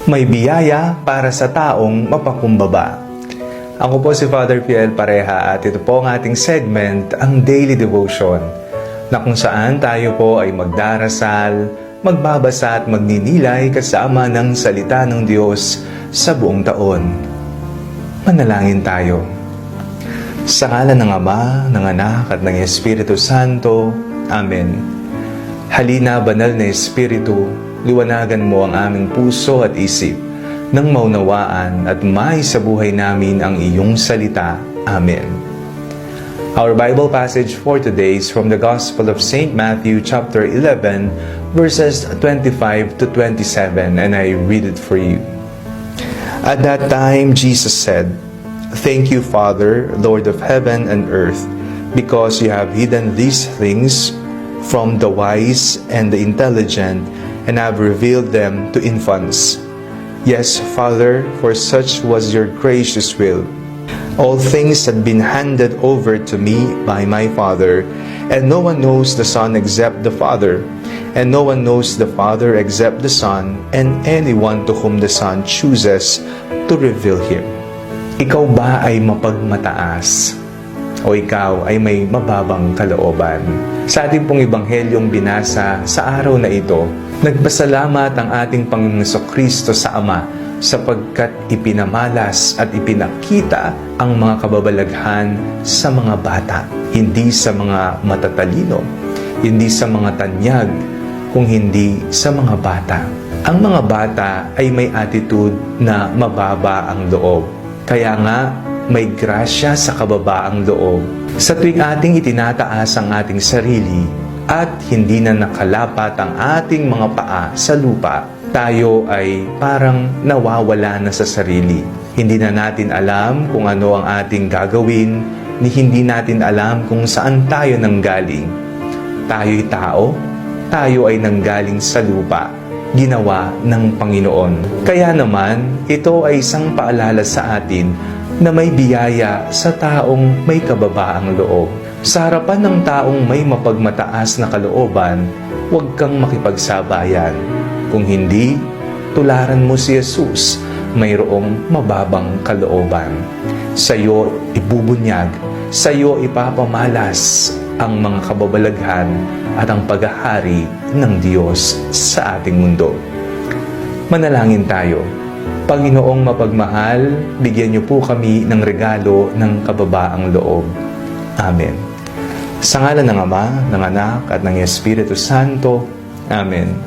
May biyaya para sa taong mapakumbaba. Ako po si Father Piel Pareha at ito po ang ating segment, ang Daily Devotion, na kung saan tayo po ay magdarasal, magbabasa at magninilay kasama ng salita ng Diyos sa buong taon. Manalangin tayo. Sa ngalan ng Ama, ng Anak at ng Espiritu Santo. Amen. Halina, banal na Espiritu, liwanagan mo ang aming puso at isip nang maunawaan at sa buhay namin ang iyong salita. Amen. Our Bible passage for today is from the Gospel of St. Matthew chapter 11 verses 25 to 27, and I read it for you. At that time Jesus said, "Thank you, Father, Lord of heaven and earth, because you have hidden these things from the wise and the intelligent, and have revealed them to infants. Yes, Father, for such was your gracious will. All things had been handed over to me by my Father, and no one knows the Son except the Father, and no one knows the Father except the Son, and anyone to whom the Son chooses to reveal Him." Ikaw ba ay mapagmataas? O ikaw ay may mababang kalooban? Sa ating pong Ebanghelyong binasa sa araw na ito, nagpasalamat ang ating Panginoong Jesucristo sa Ama sapagkat ipinamalas at ipinakita ang mga kababalaghan sa mga bata, hindi sa mga matatalino, hindi sa mga tanyag, kung hindi sa mga bata. Ang mga bata ay may attitude na mababa ang loob. Kaya nga, may grasya sa kababaang loob. Sa tuwing ating itinataas ang ating sarili at hindi na nakalapat ang ating mga paa sa lupa, tayo ay parang nawawala na sa sarili. Hindi na natin alam kung ano ang ating gagawin, hindi natin alam kung saan tayo nanggaling. Tayo'y tao, tayo ay nanggaling sa lupa, ginawa ng Panginoon. Kaya naman, ito ay isang paalala sa atin na may biyaya sa taong may kababaang loob. Sa harapan ng taong may mapagmataas na kalooban, huwag kang makipagsabayan. Kung hindi, tularan mo si Jesus, mayroong mababang kalooban. Sa iyo ibubunyag, sa iyo ipapamalas ang mga kababalaghan at ang paghahari ng Diyos sa ating mundo. Manalangin tayo. Panginoong mapagmahal, bigyan niyo po kami ng regalo ng kababaang loob. Amen. Sa ngalan ng Ama, ng Anak at ng Espiritu Santo. Amen.